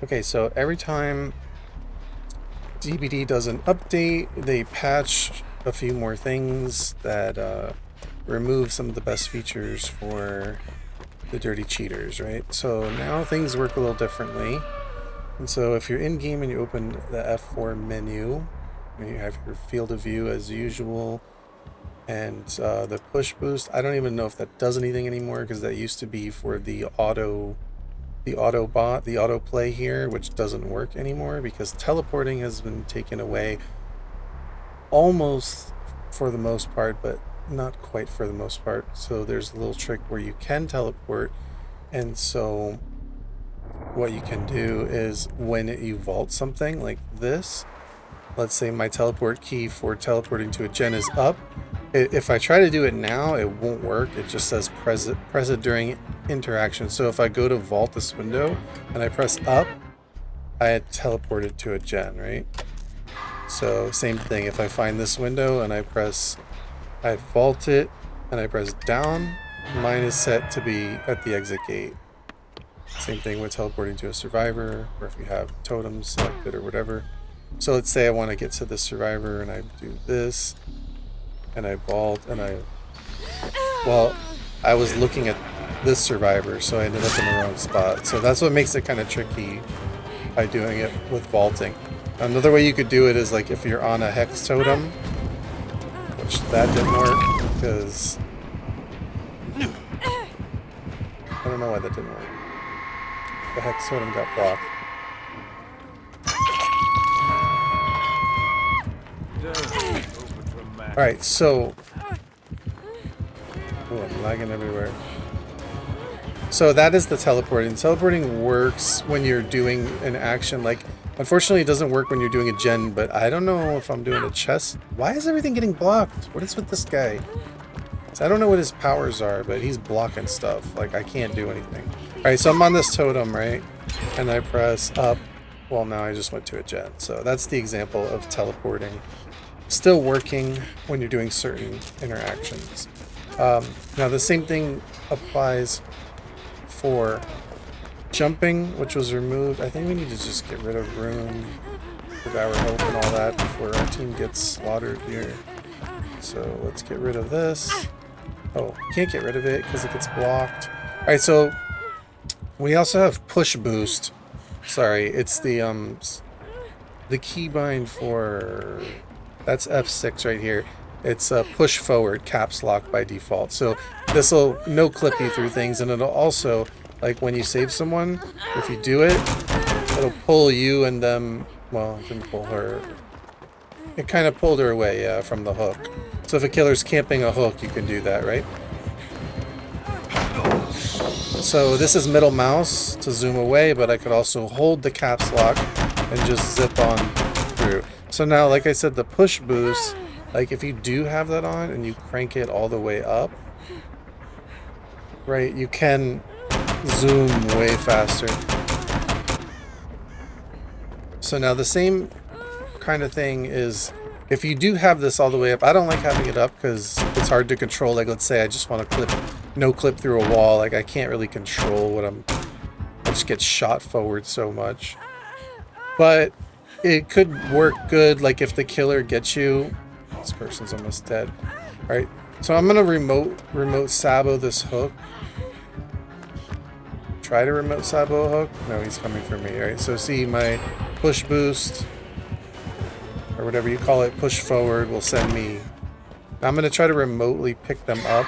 Okay, so every time DBD does an update, they patch a few more things that remove some of the best features for the dirty cheaters, right? So now things work a little differently. And so if you're in game and you open the F4 menu, and you have your field of view as usual, and the push boost, I don't even know if that does anything anymore because that used to be for the auto bot, the auto play here, which doesn't work anymore because teleporting has been taken away almost for the most part, but not quite for the most part. So there's a little trick where you can teleport, and so what you can do is when you vault something like this, let's say my teleport key for teleporting to a gen is up. If I try to do it now, it won't work. It just says press it during interaction. So if I go to vault this window and I press up, I had teleported to a gen, right? So same thing, if I find this window and I vault it and I press down, mine is set to be at the exit gate. Same thing with teleporting to a survivor, or if you have totems selected or whatever. So let's say I want to get to the survivor and I do this and I vault and I was looking at this survivor, so I ended up in the wrong spot. So that's what makes it kind of tricky by doing it with vaulting. Another way you could do it is like if you're on a hex totem, which that didn't work because I don't know why that didn't work. The hex totem got blocked. Alright, so I'm lagging everywhere. So that is the teleporting. Teleporting works when you're doing an action. Like, unfortunately, it doesn't work when you're doing a gen, but I don't know if I'm doing a chest. Why is everything getting blocked? What is with this guy? So I don't know what his powers are, but he's blocking stuff. Like, I can't do anything. Alright, so I'm on this totem, right? And I press up. Well, now I just went to a gen. So that's the example of teleporting. Still working when you're doing certain interactions. Now the same thing applies for jumping, which was removed. I think we need to just get rid of room, devour hope, and all that before our team gets slaughtered here. So let's get rid of this. Oh, can't get rid of it because it gets blocked. Alright, so we also have push boost. Sorry, it's the keybind for... That's F6 right here. It's a push forward caps lock by default. So this will no clip you through things, and it'll also, like when you save someone, if you do it, it'll pull you and them. Well, it didn't pull her. It kind of pulled her away, yeah, from the hook. So if a killer's camping a hook, you can do that, right? So this is middle mouse to zoom away, but I could also hold the caps lock and just zip on through. So now, like I said, the push boost, like if you do have that on and you crank it all the way up, right, you can zoom way faster. So now the same kind of thing is, if you do have this all the way up, I don't like having it up because it's hard to control. Like let's say I just want to no clip through a wall, like I can't really control what I just get shot forward so much. But it could work good, like if the killer gets you. This person's almost dead. Alright, so I'm gonna remote sabo this hook. Try to remote sabo a hook. No, he's coming for me. Alright, so see my push boost, or whatever you call it, push forward will send me. I'm gonna try to remotely pick them up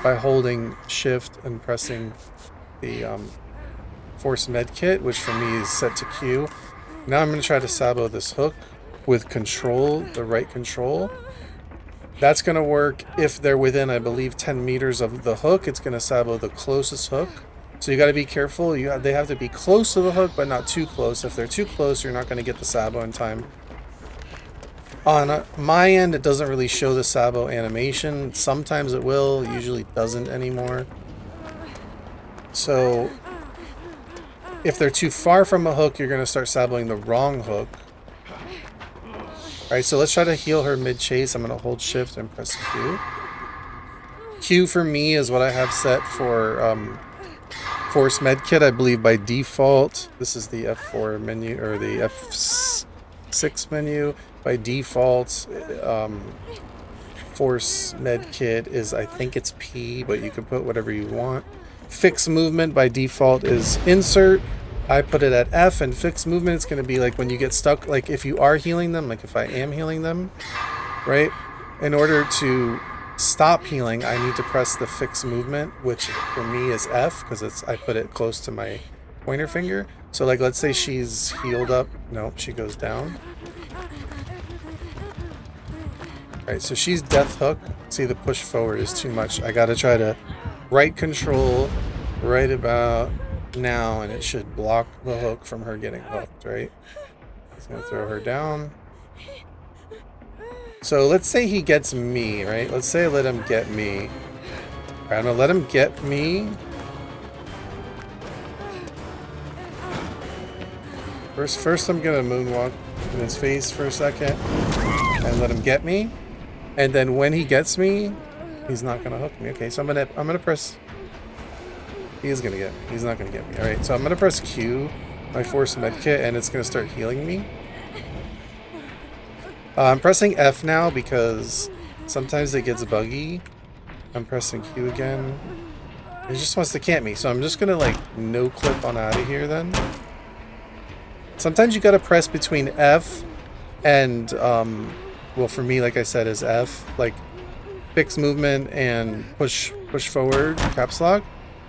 by holding shift and pressing the force med kit, which for me is set to Q. Now I'm going to try to sabo this hook with control, the right control. That's going to work if they're within, I believe, 10 meters of the hook. It's going to sabo the closest hook. So you got to be careful. They have to be close to the hook, but not too close. If they're too close, you're not going to get the sabo in time. On my end, it doesn't really show the sabo animation. Sometimes it will, usually doesn't anymore. So if they're too far from a hook, you're going to start saboing the wrong hook. Alright, so let's try to heal her mid-chase. I'm going to hold shift and press Q. Q for me is what I have set for force med kit, I believe by default. This is the F4 menu or the F6 menu. By default, force med kit is, I think it's P, but you can put whatever you want. Fix movement by default is insert. I put it at F, and fix movement is going to be like when you get stuck, like if you are healing them, like if I am healing them, right? In order to stop healing, I need to press the fix movement, which for me is F, because I put it close to my pointer finger. So like, let's say she's healed up. Nope, she goes down. All right, so she's death hook. See, the push forward is too much. I got to try to right control right about now, and it should block the hook from her getting hooked, right? It's going to throw her down. So let's say he gets me, right? Let's say I let him get me. All right, I'm going to let him get me. First I'm going to moonwalk in his face for a second and let him get me. And then when he gets me, he's not going to hook me. Okay, so I'm going to press. He is going to get me. He's not going to get me. All right, so I'm going to press Q, my force medkit, and it's going to start healing me. I'm pressing F now because sometimes it gets buggy. I'm pressing Q again. It just wants to camp me, so I'm just going to like no clip on out of here then. Sometimes you got to press between F and, well, for me, like I said, is F, like fix movement and push forward, caps lock.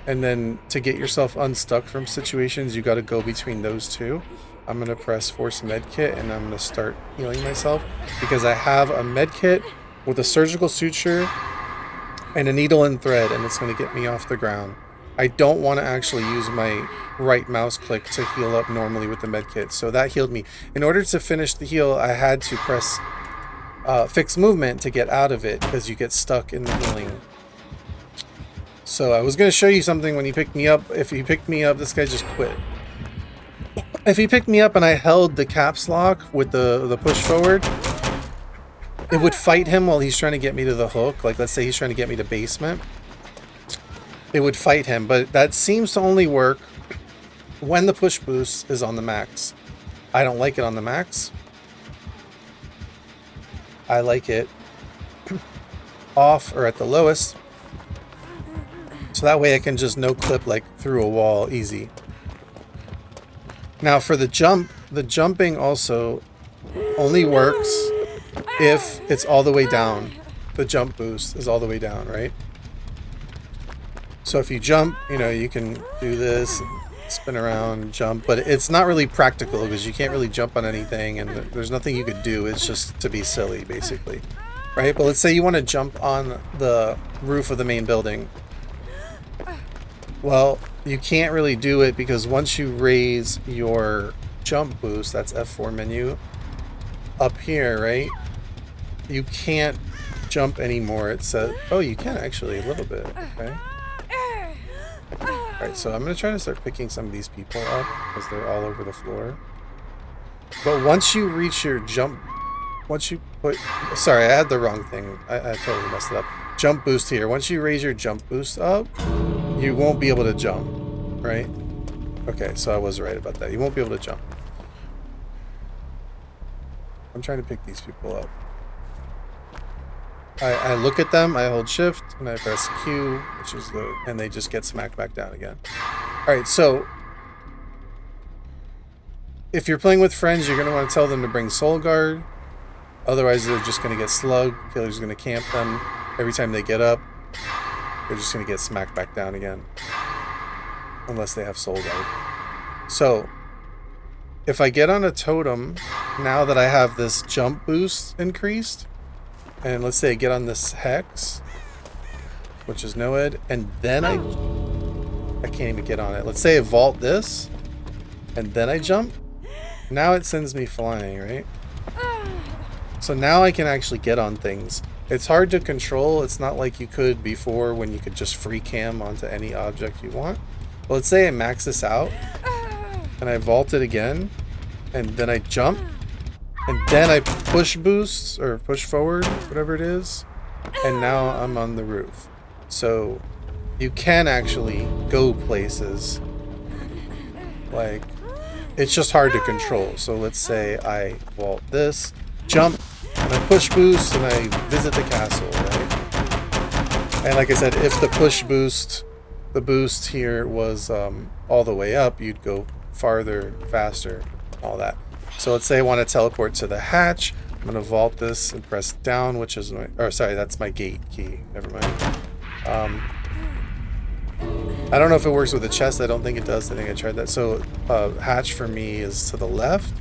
And then to get yourself unstuck from situations, you got to go between those two. I'm going to press force medkit and I'm going to start healing myself because I have a medkit with a surgical suture and a needle and thread, and it's going to get me off the ground. I don't want to actually use my right mouse click to heal up normally with the medkit, so that healed me. In order to finish the heal, I had to press fix movement to get out of it because you get stuck in the healing. So I was going to show you something when he picked me up. If he picked me up, this guy just quit. If he picked me up and I held the caps lock with the push forward, it would fight him while he's trying to get me to the hook. Like, let's say he's trying to get me to basement. It would fight him, but that seems to only work when the push boost is on the max. I don't like it on the max. I like it off or at the lowest. So that way I can just no clip like through a wall easy. Now for the jump, the jumping also only works if it's all the way down. The jump boost is all the way down, right? So if you jump, you know, you can do this, spin around, jump, but it's not really practical because you can't really jump on anything and there's nothing you could do. It's just to be silly, basically, right? But let's say you want to jump on the roof of the main building. Well, you can't really do it because once you raise your jump boost, that's F4 menu, up here, right? You can't jump anymore. It says, oh, you can actually a little bit, okay? Alright, so I'm going to try to start picking some of these people up because they're all over the floor. But once you reach your jump, once you put, sorry, I had the wrong thing. I totally messed it up. Jump boost here. Once you raise your jump boost up, you won't be able to jump, right? Okay, so I was right about that. You won't be able to jump. I'm trying to pick these people up. I look at them, I hold shift, and I press Q, which is the, and they just get smacked back down again. Alright, so if you're playing with friends, you're going to want to tell them to bring Soul Guard. Otherwise, they're just going to get slugged. Killer's going to camp them. Every time they get up, they're just going to get smacked back down again. Unless they have Soul Guard. So, if I get on a totem, now that I have this jump boost increased, and let's say I get on this hex, which is Noed, and then I can't even get on it. Let's say I vault this, and then I jump. Now it sends me flying, right? So now I can actually get on things. It's hard to control. It's not like you could before when you could just free cam onto any object you want. But let's say I max this out, and I vault it again, and then I jump. And then I push boost or push forward, whatever it is. And now I'm on the roof. So you can actually go places. Like, it's just hard to control. So let's say I vault this, jump, and I push boost, and I visit the castle, right? And like I said, if the push boost, the boost here was all the way up, you'd go farther, faster, all that. So let's say I want to teleport to the hatch. I'm going to vault this and press down, which is my... Oh, sorry, that's my gate key. Never mind. I don't know if it works with the chest. I don't think it does. I think I tried that. So hatch for me is to the left.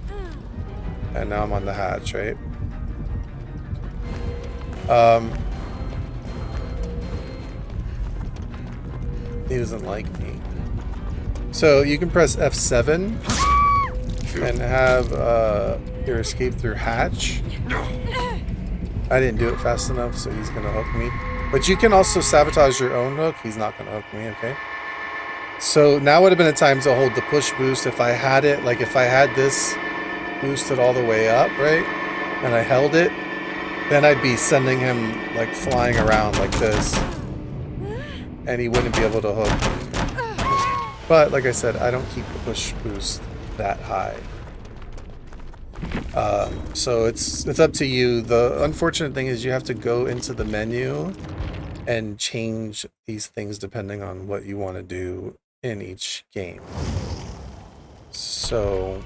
And now I'm on the hatch, right? He doesn't like me. So you can press F7 and have your escape through hatch. I didn't do it fast enough, so he's gonna hook me. But you can also sabotage your own hook. He's not gonna hook me, okay? So now would have been a time to hold the push boost if I had it. Like if I had this boosted all the way up, right? And I held it, then I'd be sending him like flying around like this. And he wouldn't be able to hook. But like I said, I don't keep the push boost that high. So it's up to you. The unfortunate thing is you have to go into the menu and change these things depending on what you want to do in each game. So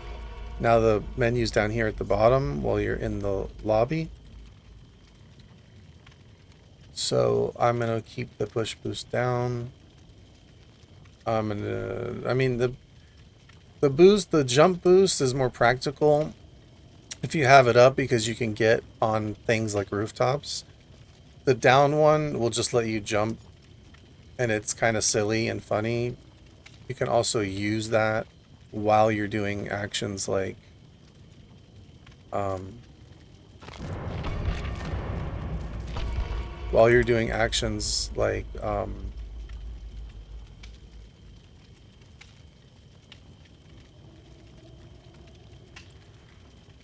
now the menu's down here at the bottom while you're in the lobby. So I'm gonna keep the push boost down. I mean the jump boost is more practical if you have it up because you can get on things like rooftops. The down one will just let you jump and it's kind of silly and funny. You can also use that while you're doing actions like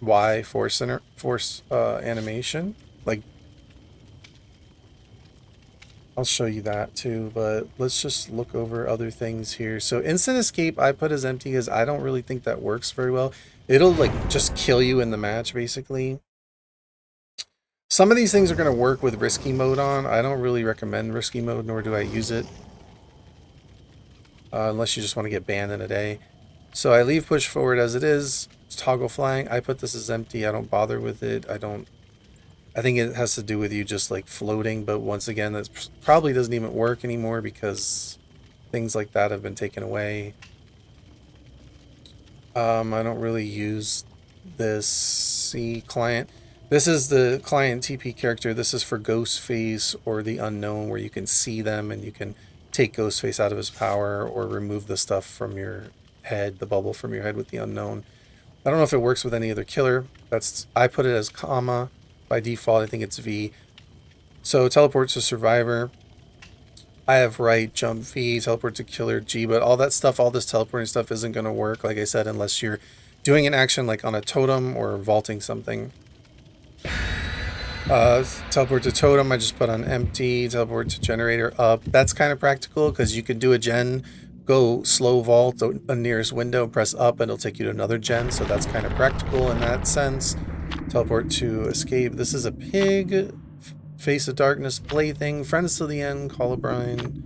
Y force animation. Like, I'll show you that too, but let's just look over other things here. So instant escape I put as empty because I don't really think that works very well. It'll like just kill you in the match basically. Some of these things are going to work with risky mode on. I don't really recommend risky mode, nor do I use it. Unless you just want to get banned in a day. So I leave push forward as it is. It's toggle flying. I put this as empty. I don't bother with it. I think it has to do with you just like floating, but once again, that probably doesn't even work anymore because things like that have been taken away. I don't really use this C client. This is the client TP character. This is for Ghostface or the Unknown, where you can see them and you can take Ghostface out of his power or remove the stuff from your head, the bubble from your head with the Unknown. I don't know if it works with any other killer. I put it as comma. By default, I think it's V. So teleport to survivor. I have right, jump V, teleport to killer G, but all that stuff, all this teleporting stuff isn't going to work, like I said, unless you're doing an action like on a totem or vaulting something. Teleport to totem, I just put on empty. Teleport to generator up. That's kind of practical because you could do a gen, go slow vault the nearest window, press up, and it'll take you to another gen, so that's kind of practical in that sense. Teleport to escape. This is a pig. Face of darkness, plaything, friends to the end, Colubrine.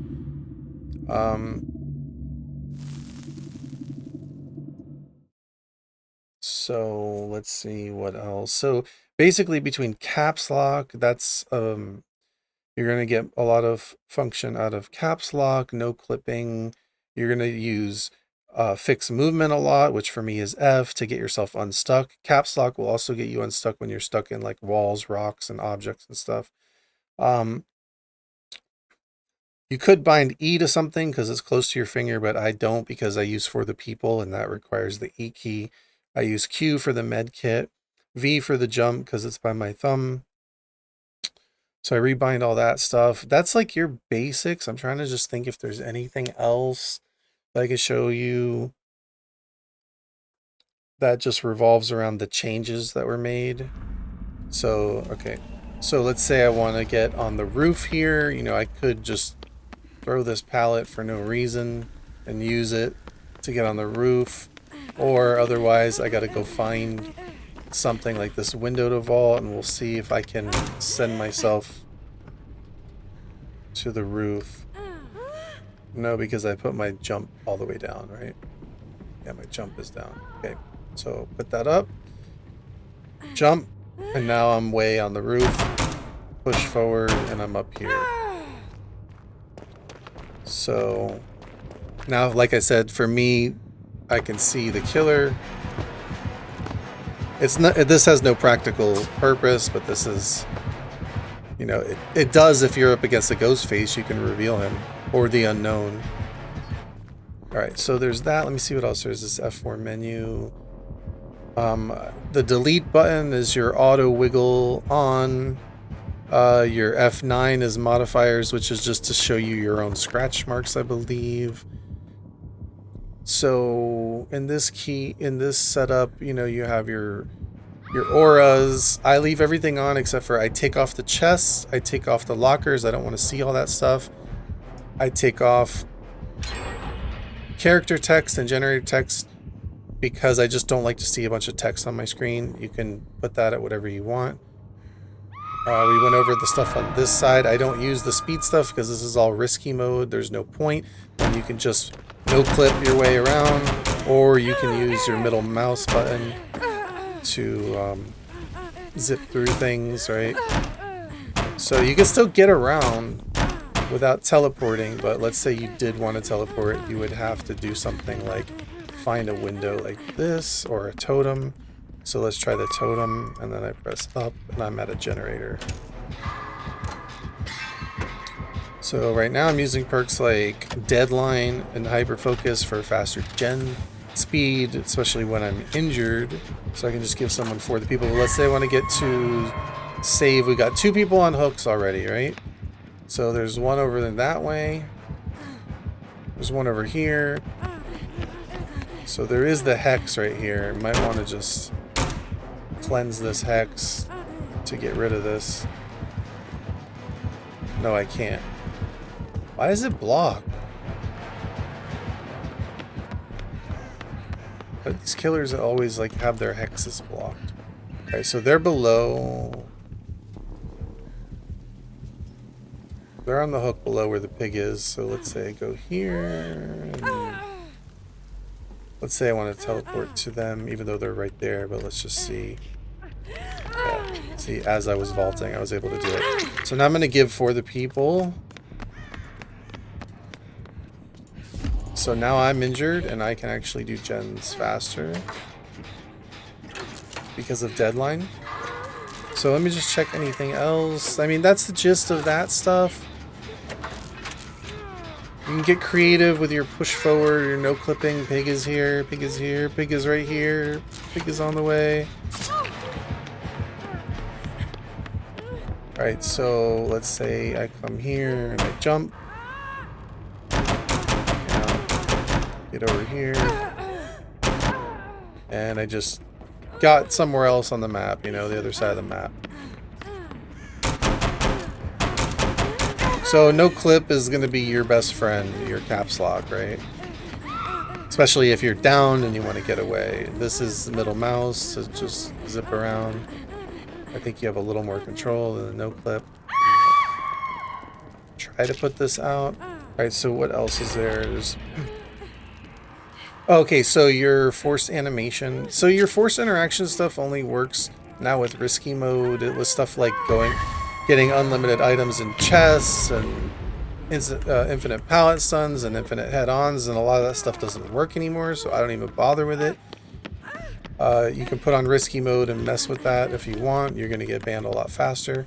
So let's see what else. So basically between caps lock, that's you're gonna get a lot of function out of caps lock, no clipping. You're gonna use fix movement a lot, which for me is F, to get yourself unstuck. Caps lock will also get you unstuck when you're stuck in like walls, rocks, and objects and stuff. You could bind E to something because it's close to your finger, but I don't because I use for the people and that requires the E key. I use Q for the med kit, V for the jump because it's by my thumb. So I rebind all that stuff. That's like your basics. I'm trying to just think if there's anything else that I could show you that just revolves around the changes that were made. So, okay. So let's say I want to get on the roof here. You know, I could just throw this pallet for no reason and use it to get on the roof, or otherwise I gotta go find something like this window to vault, and we'll see if I can send myself to the roof. No, because I put my jump all the way down, right? Yeah, my jump is down. Okay, so put that up, jump, and now I'm way on the roof. Push forward, and I'm up here. So now, like I said, for me, I can see the killer. It's not. This has no practical purpose, but this is, you know, it does if you're up against a ghost face. You can reveal him or the unknown. All right, so there's that. Let me see what else there's. This F4 menu. The delete button is your auto wiggle on. Your F9 is modifiers, which is just to show you your own scratch marks, I believe. So in this setup, you know, you have your auras. I leave everything on except for I take off the chests, I take off the lockers. I don't want to see all that stuff. I take off character text and generated text because I just don't like to see a bunch of text on my screen. You can put that at whatever you want. We went over the stuff on this side. I don't use the speed stuff because this is all risky mode. There's no point. And you can just no clip your way around, or you can use your middle mouse button to zip through things, right? So you can still get around without teleporting, but let's say you did want to teleport, you would have to do something like find a window like this or a totem. So let's try the totem, and then I press up and I'm at a generator. So right now I'm using perks like Deadline and Hyper Focus for faster gen speed, especially when I'm injured. So I can just give someone for the people. Let's say I want to get to save. We got 2 people on hooks already, right? So there's one over that way. There's one over here. So there is the hex right here. Might want to just cleanse this hex to get rid of this. No, I can't. Why is it blocked? But these killers always like have their hexes blocked. Okay, so they're below. They're on the hook below where the pig is. So let's say I go here. And let's say I want to teleport to them, even though they're right there. But let's just see. Yeah, see, as I was vaulting, I was able to do it. So now I'm going to give for the people. So now I'm injured and I can actually do gens faster because of Deadline. So let me just check anything else. I mean, that's the gist of that stuff. You can get creative with your push forward, your no clipping. Pig is here, pig is here, pig is right here, pig is on the way. Alright, so let's say I come here and I jump. Get over here. And I just got somewhere else on the map, you know, the other side of the map. So no clip is going to be your best friend, your caps lock, right? Especially if you're down and you want to get away. This is the middle mouse to just zip around. I think you have a little more control than the no clip. Try to put this out. Alright, so what else is there? There's... Okay, so your forced animation. So your forced interaction stuff only works now with risky mode. It was stuff like getting unlimited items in chests and infinite pallet stuns and infinite head-ons, and a lot of that stuff doesn't work anymore, so I don't even bother with it. You can put on risky mode and mess with that if you want. You're going to get banned a lot faster.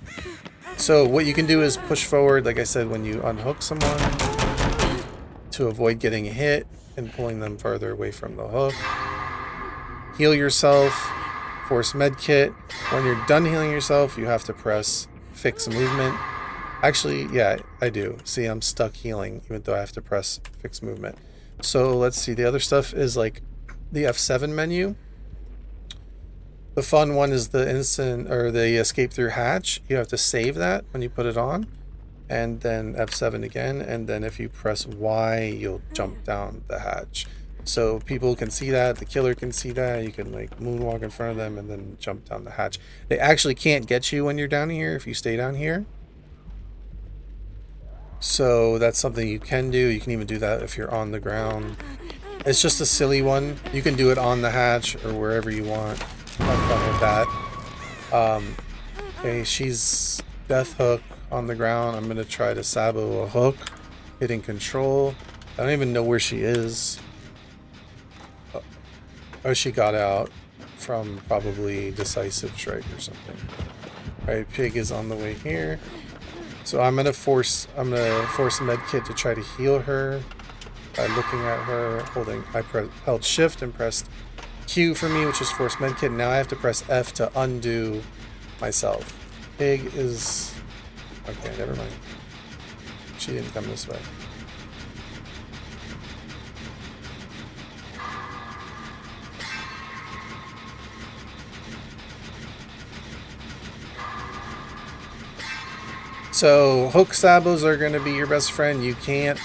So what you can do is push forward, like I said, when you unhook someone to avoid getting hit and pulling them farther away from the hook. Heal yourself, force med kit. When you're done healing yourself, you have to press fix movement. Actually, yeah, I do. See, I'm stuck healing, even though I have to press fix movement. So let's see, the other stuff is like the F7 menu. The fun one is the instant or the escape through hatch. You have to save that when you put it on. and then F7 again, and then if you press Y, you'll jump down the hatch. So people can see that, the killer can see that, you can like moonwalk in front of them and then jump down the hatch. They actually can't get you when you're down here if you stay down here. So that's something you can do. You can even do that if you're on the ground. It's just a silly one. You can do it on the hatch or wherever you want. Have fun with that. Okay, she's death hook on the ground. I'm gonna try to sabo a hook, hitting control. I don't even know where she is. Oh, she got out from probably decisive strike or something. Alright, pig is on the way here. So I'm gonna force medkit to try to heal her by looking at her, held shift and pressed Q for me, which is force medkit. Now I have to press F to undo myself. Pig is okay, never mind. She didn't come this way. So hook sabos are going to be your best friend. You can't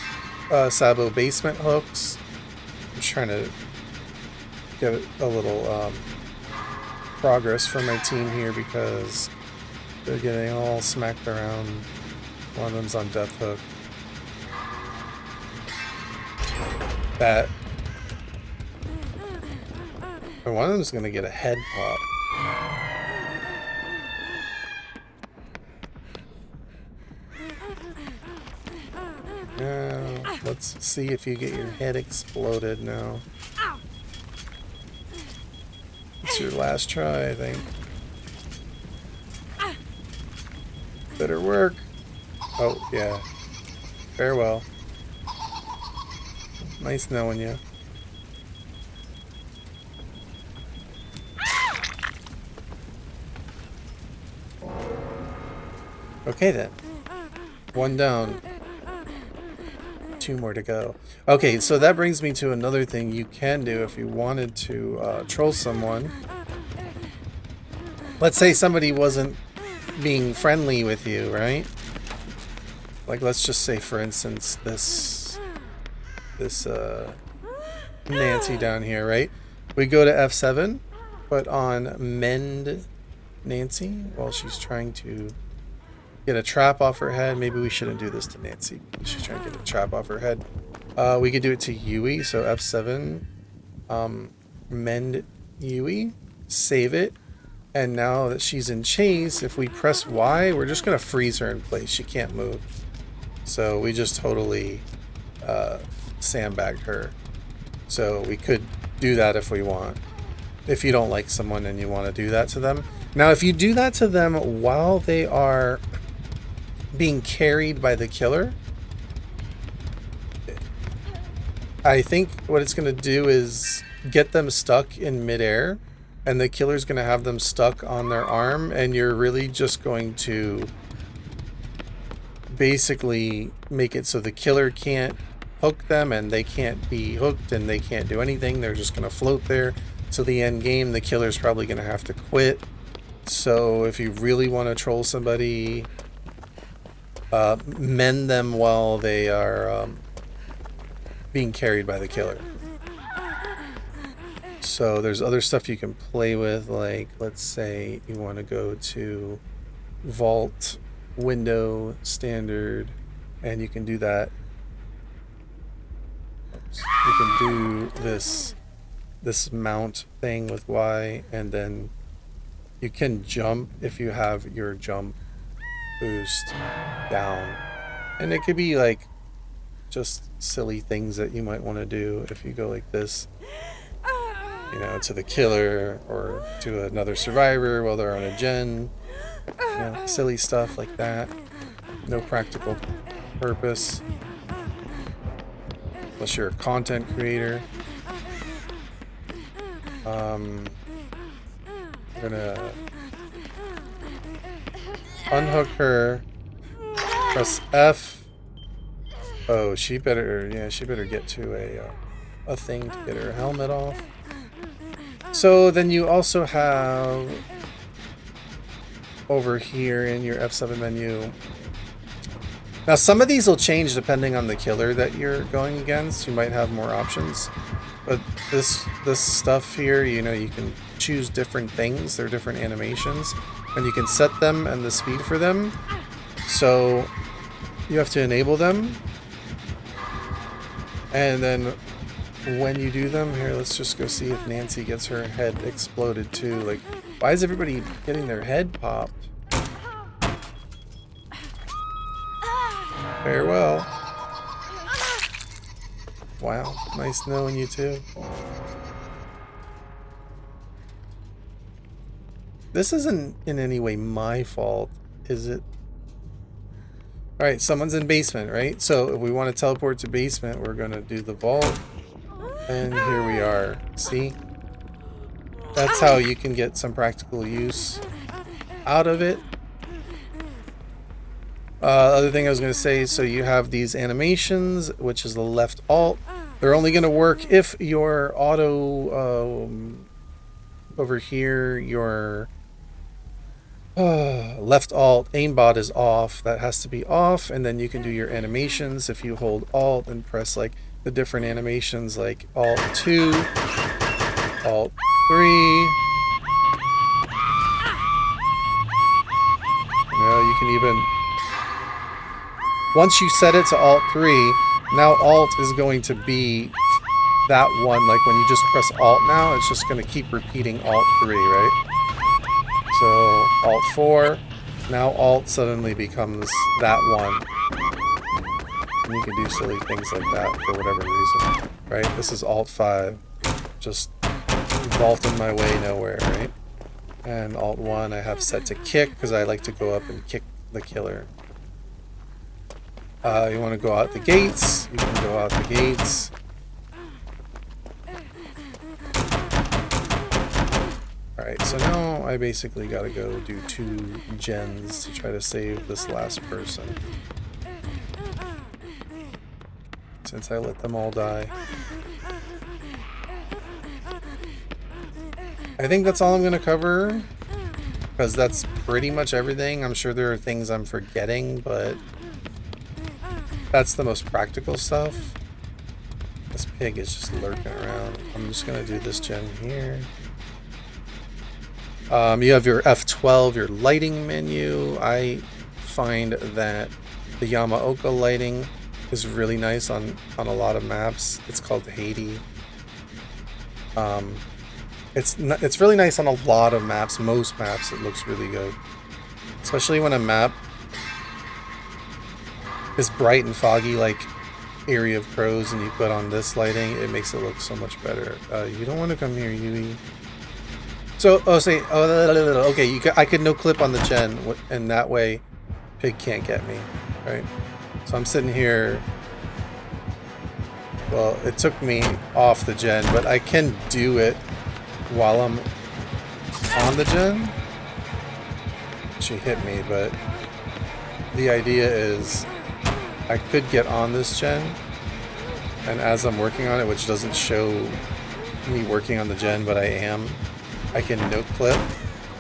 sabo basement hooks. I'm trying to get a little progress from my team here because they're getting all smacked around. One of them's on death hook. That. And one of them's going to get a head pop. Let's see if you get your head exploded now. It's your last try, I think. Better work. Oh, yeah. Farewell. Nice knowing you. Okay then. One down. 2 more to go. Okay, so that brings me to another thing you can do if you wanted to troll someone. Let's say somebody wasn't being friendly with you, right? Like, let's just say, for instance, this Nancy down here, right? We go to F7, put on mend Nancy while she's trying to get a trap off her head. Maybe we shouldn't do this to Nancy. She's trying to get a trap off her head. We could do it to Yui. So F7, mend Yui, save it. And now that she's in chase, if we press Y, we're just going to freeze her in place. She can't move. So we just totally sandbagged her. So we could do that if we want. If you don't like someone and you want to do that to them. Now, if you do that to them while they are being carried by the killer, I think what it's going to do is get them stuck in midair, and the killer's going to have them stuck on their arm, and you're really just going to basically make it so the killer can't hook them and they can't be hooked and they can't do anything. They're just going to float there to the end game. The killer's probably going to have to quit. So if you really want to troll somebody, mend them while they are being carried by the killer. So there's other stuff you can play with, like let's say you want to go to vault, window, standard, and you can do that. You can do this mount thing with Y, and then you can jump if you have your jump boost down. And it could be like just silly things that you might want to do if you go like this, you know, to the killer or to another survivor while they're on a gen. You know, silly stuff like that. No practical purpose. Unless you're a content creator. I'm gonna unhook her, press F. Oh, she better get to a thing to get her helmet off. So then you also have over here in your F7 menu Now some of these will change depending on the killer that you're going against. You might have more options. But this stuff here, you know, you can choose different things. They're different animations. And you can set them and the speed for them. So you have to enable them. And then when you do them, here, let's just go see if Nancy gets her head exploded too. Like, why is everybody getting their head popped? Farewell. Wow, nice knowing you too. This isn't in any way my fault, is it? Alright, someone's in basement, right? So if we want to teleport to basement, we're going to do the vault. And here we are. See? That's how you can get some practical use out of it. Other thing I was going to say, so you have these animations, which is the left alt. They're only going to work if your auto over here, your left alt aimbot is off. That has to be off, and then you can do your animations if you hold alt and press like the different animations like alt 2, alt 3. You can even, once you set it to alt 3, now alt is going to be that one. Like when you just press alt now, it's just going to keep repeating alt 3, right? So alt 4, now alt suddenly becomes that one. And you can do silly things like that for whatever reason, right? This is alt 5, just vaulting my way nowhere, right? And alt 1 I have set to kick because I like to go up and kick the killer. You want to go out the gates, you can go out the gates. Alright, so now I basically gotta go do 2 gens to try to save this last person. Since I let them all die. I think that's all I'm gonna cover, because that's pretty much everything. I'm sure there are things I'm forgetting, but that's the most practical stuff. This pig is just lurking around. I'm just gonna do this gen here. You have your F12, your lighting menu. I find that the Yamaoka lighting is really nice on a lot of maps. It's called Haiti. It's really nice on a lot of maps. Most maps it looks really good, especially when a map is bright and foggy like Area of Crows and you put on this lighting, it makes it look so much better. You don't want to come here, Yui. So, okay, I could no clip on the gen, and that way pig can't get me, right? So I'm sitting here. Well, it took me off the gen, but I can do it while I'm on the gen. She hit me, but the idea is I could get on this gen, and as I'm working on it, which doesn't show me working on the gen, but I can no clip,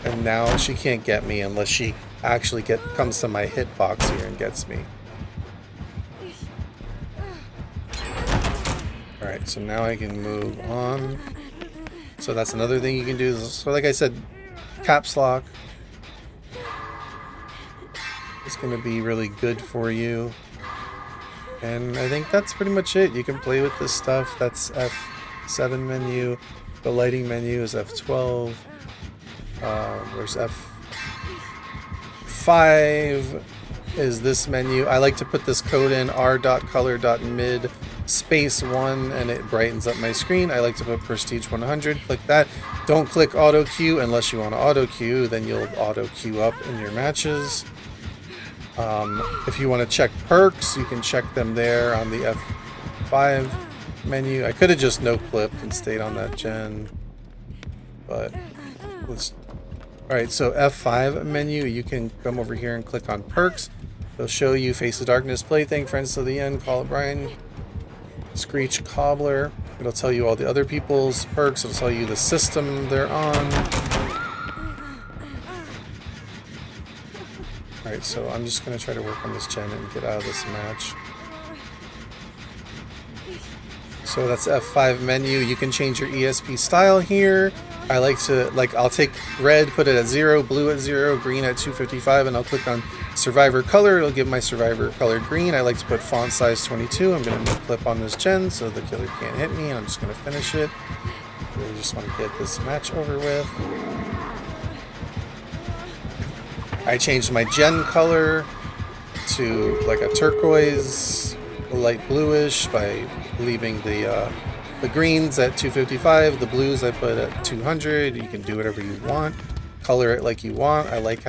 and now she can't get me unless she actually comes to my hitbox here and gets me. Alright, so now I can move on. So that's another thing you can do. So like I said, caps lock is going to be really good for you. And I think that's pretty much it. You can play with this stuff. That's F7 menu. The lighting menu is F12. There's F5 is this menu. I like to put this code in r.color.mid space 1 and it brightens up my screen. I like to put prestige 100. Click that. Don't click auto queue unless you want to auto queue. Then you'll auto queue up in your matches. If you want to check perks, you can check them there on the F5 menu. I could have just no clipped and stayed on that gen, but let's. Alright, so F5 menu, you can come over here and click on perks. They'll show you Face of Darkness, Plaything, Friends to the End, Call it Brian, Screech Cobbler. It'll tell you all the other people's perks. It'll tell you the system they're on. Alright, so I'm just gonna try to work on this gen and get out of this match. So that's F5 menu. You can change your ESP style here. I like to, I'll take red, put it at 0, blue at 0, green at 255, and I'll click on survivor color. It'll give my survivor color green. I like to put font size 22. I'm going to clip on this gen so the killer can't hit me. I'm just going to finish it. Really just want to get this match over with. I changed my gen color to like a turquoise, light bluish by leaving the greens at 255, the blues I put at 200. You can do whatever you want, color it like you want. I like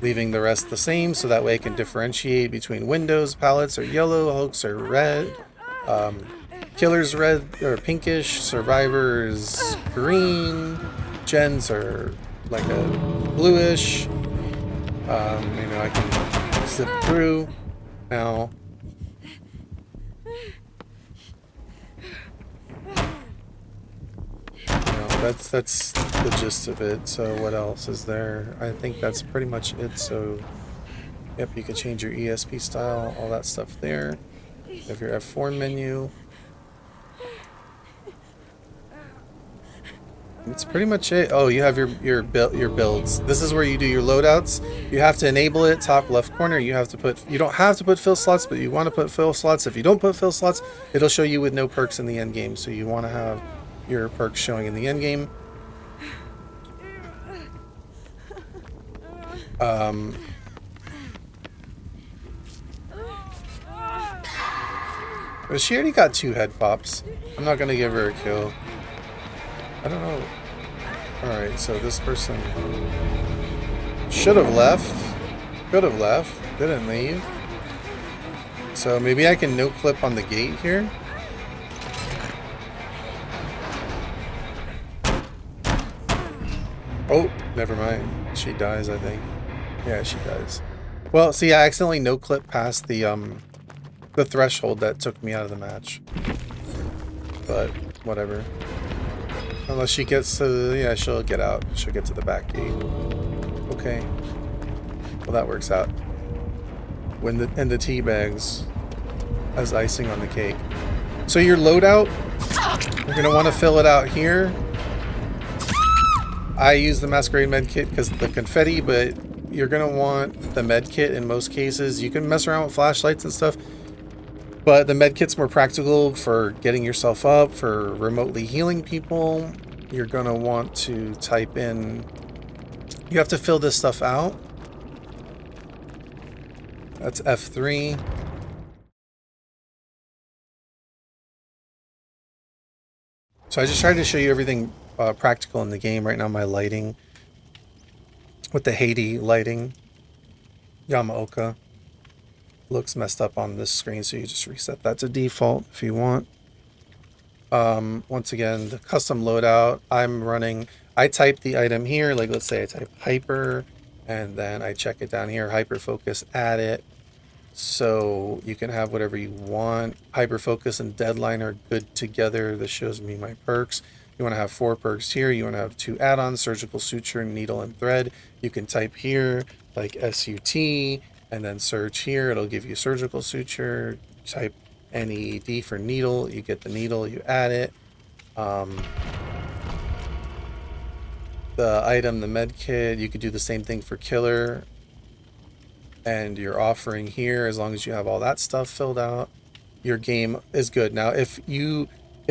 leaving the rest the same so that way I can differentiate between windows, palettes are yellow, hooks are red, killers red or pinkish, survivors green, gens are like a bluish. You know, I can zip through now. That's the gist of it. So what else is there? I think that's pretty much it. So yep, you can change your ESP style, all that stuff there. You have your F4 menu. That's pretty much it. Oh, you have your builds. This is where you do your loadouts. You have to enable it, top left corner. You don't have to put fill slots, but you want to put fill slots. If you don't put fill slots, it'll show you with no perks in the end game. So you want to have your perks showing in the end game. But she already got 2 head pops. I'm not gonna give her a kill. I don't know. Alright, so this person should have left. Could have left. Didn't leave. So maybe I can no clip on the gate here. Oh, never mind. She dies, I think. Yeah, she dies. Well, see, I accidentally no clip past the threshold that took me out of the match. But whatever. Unless she gets to, yeah, she'll get out. She'll get to the back gate. Okay. Well, that works out. And the tea bags as icing on the cake. So your loadout, you're gonna want to fill it out here. I use the Masquerade medkit because of the confetti, but you're gonna want the medkit in most cases. You can mess around with flashlights and stuff, but the medkit's more practical for getting yourself up, for remotely healing people. You're gonna want to type in, you have to fill this stuff out. That's F3. So I just tried to show you everything practical in the game. Right now my lighting, with the Haiti lighting, Yamaoka, looks messed up on this screen, so you just reset that to default if you want. Once again, the custom loadout I'm running, I type the item here, like let's say I type hyper, and then I check it down here, hyper focus, add it. So you can have whatever you want. Hyper focus and deadline are good together. This shows me my perks. You want to have 4 perks here. You want to have 2 add-ons, surgical suture, needle, and thread. You can type here like SUT and then search here. It'll give you surgical suture. Type NED for needle. You get the needle, you add it. The item, the med kit, you could do the same thing for killer. And your offering here, as long as you have all that stuff filled out, your game is good. Now, if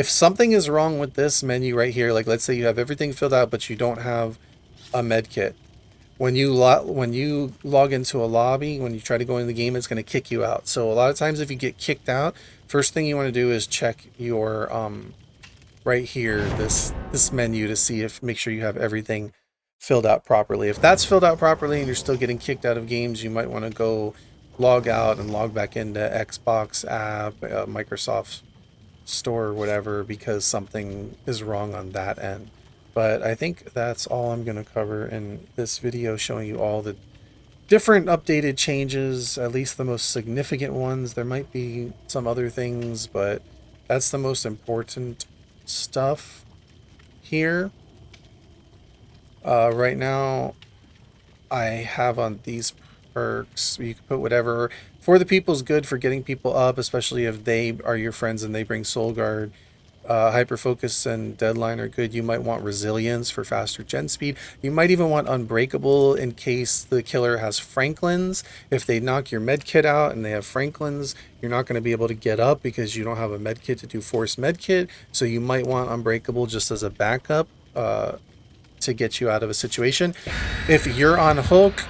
something is wrong with this menu right here, like let's say you have everything filled out, but you don't have a med kit, when you log into a lobby, when you try to go in the game, it's going to kick you out. So a lot of times if you get kicked out, first thing you want to do is check your right here, this menu, to see if, make sure you have everything filled out properly. If that's filled out properly and you're still getting kicked out of games, you might want to go log out and log back into Xbox app, Microsoft Store or whatever, because something is wrong on that end. But I think that's all I'm going to cover in this video, showing you all the different updated changes, at least the most significant ones. There might be some other things, but that's the most important stuff here. Right now, I have on these perks. You can put whatever. For the people's good, for getting people up, especially if they are your friends and they bring Soul Guard. Hyper Focus and Deadline are good. You might want Resilience for faster gen speed. You might even want Unbreakable in case the killer has Franklins. If they knock your med kit out and they have Franklins, you're not going to be able to get up because you don't have a med kit to do force med kit. So you might want Unbreakable just as a backup to get you out of a situation. If you're on hook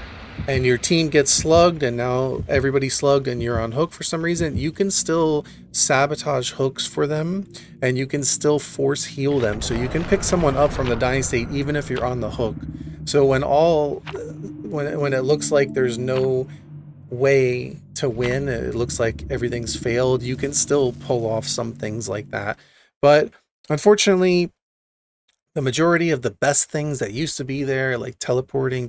and your team gets slugged and now everybody's slugged and you're on hook for some reason, you can still sabotage hooks for them and you can still force heal them. So you can pick someone up from the dying state even if you're on the hook. So when it looks like there's no way to win, it looks like everything's failed, you can still pull off some things like that. But unfortunately, the majority of the best things that used to be there, like teleporting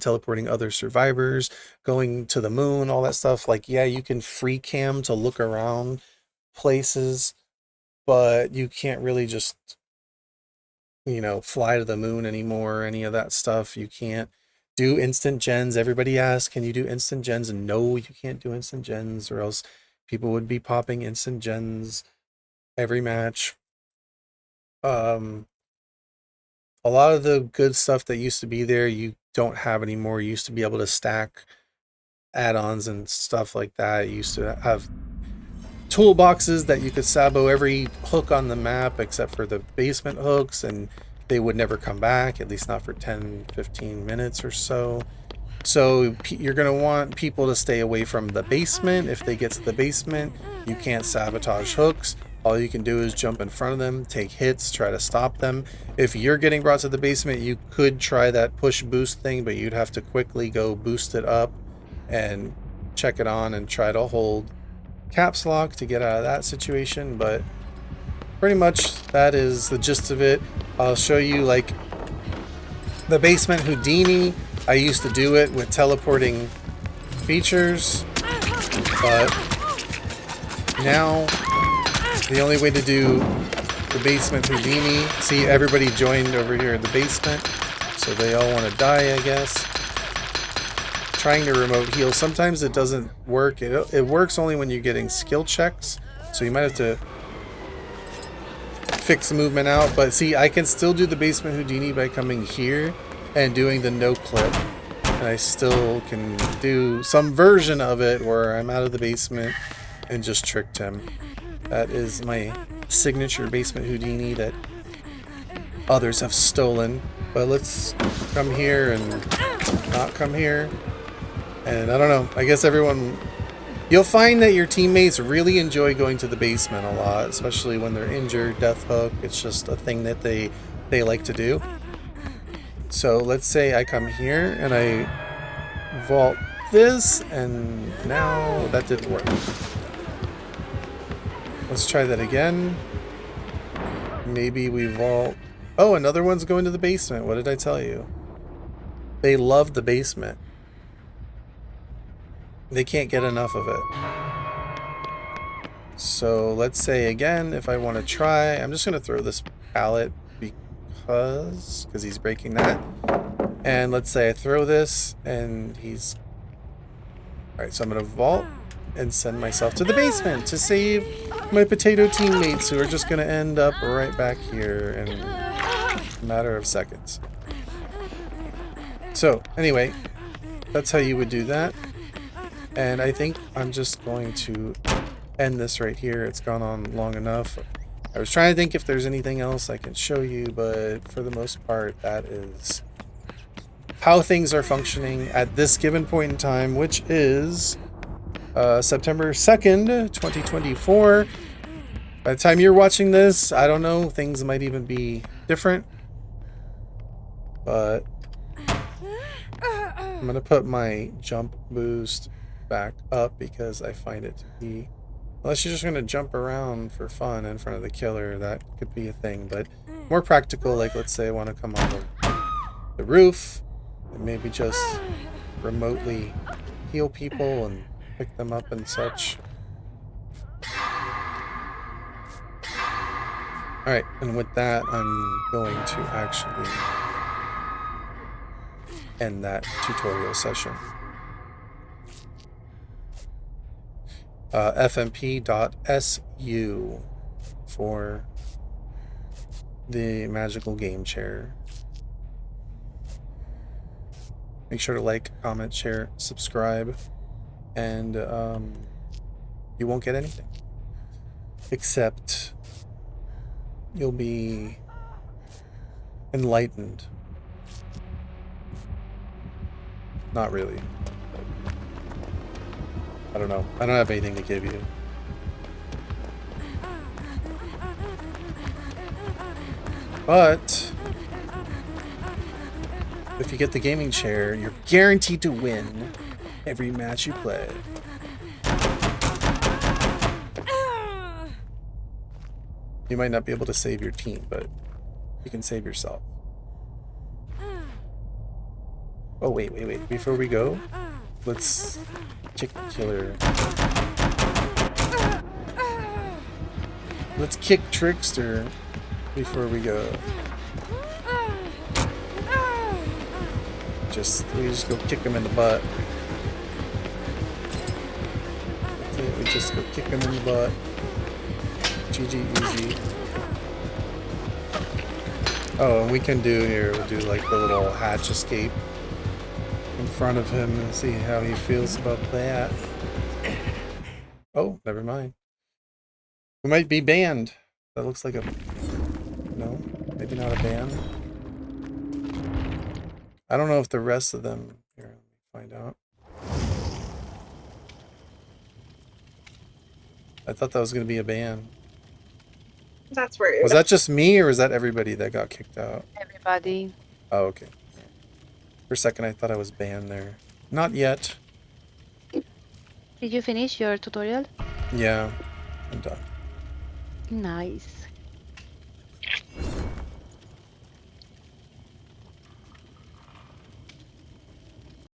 other survivors, going to the moon, all that stuff, like, yeah, you can free cam to look around places, but you can't really just, fly to the moon anymore, any of that stuff. You can't do instant gens. Everybody asks, can you do instant gens? And no, you can't do instant gens, or else people would be popping instant gens every match. A lot of the good stuff that used to be there, you don't have anymore. You used to be able to stack add-ons and stuff like that. You used to have toolboxes that you could sabo every hook on the map except for the basement hooks, and they would never come back, at least not for 10-15 minutes or so. So you're going to want people to stay away from the basement. If they get to the basement, you can't sabotage hooks. All you can do is jump in front of them, take hits, try to stop them. If you're getting brought to the basement, you could try that push boost thing, but you'd have to quickly go boost it up and check it on and try to hold caps lock to get out of that situation. But pretty much that is the gist of it. I'll show you like the basement Houdini. I used to do it with teleporting features, but now the only way to do the basement Houdini, see, everybody joined over here in the basement, so they all want to die, I guess. Trying to remote heal, sometimes it doesn't work. It works only when you're getting skill checks, so you might have to fix the movement out. But see, I can still do the basement Houdini by coming here and doing the no clip, and I still can do some version of it where I'm out of the basement and just tricked him. That is my signature basement Houdini that others have stolen. But let's come here and not come here. And I don't know, I guess you'll find that your teammates really enjoy going to the basement a lot, especially when they're injured, death hook. It's just a thing that they like to do. So let's say I come here and I vault this, and now that didn't work. Let's try that again. Maybe we vault. Oh, another one's going to the basement. What did I tell you? They love the basement. They can't get enough of it. So let's say again, if I want to try, I'm just going to throw this pallet because he's breaking that. And let's say I throw this and he's... Alright, so I'm going to vault and send myself to the basement to save my potato teammates who are just going to end up right back here in a matter of seconds. So anyway, that's how you would do that. And I think I'm just going to end this right here. It's gone on long enough. I was trying to think if there's anything else I can show you, but for the most part, that is how things are functioning at this given point in time, which is September 2nd, 2024. By the time you're watching this, I don't know, things might even be different. But I'm going to put my jump boost back up because I find it to be... Unless you're just going to jump around for fun in front of the killer, that could be a thing. But more practical, like let's say I want to come on the roof and maybe just remotely heal people and pick them up and such. Alright, and with that, I'm going to actually end that tutorial session. fmp.su for the magical game chair. Make sure to like, comment, share, subscribe, and you won't get anything. Except you'll be enlightened. Not really. I don't know. I don't have anything to give you. But if you get the gaming chair, you're guaranteed to win every match you play. You might not be able to save your team, but you can save yourself. Oh, wait. Before we go, let's kick the killer. Let's kick Trickster before we go. We just go kick him in the butt. We just go kick him in the butt. GG easy. Oh, and we can do here, we'll do like the little hatch escape in front of him and see how he feels about that. Oh, never mind. We might be banned. That looks like a... No, maybe not a ban. I don't know if the rest of them... Here, let me find out. I thought that was going to be a ban. That's rude. Was that just me, or was that everybody that got kicked out? Everybody. Oh, okay. For a second, I thought I was banned there. Not yet. Did you finish your tutorial? Yeah, I'm done. Nice.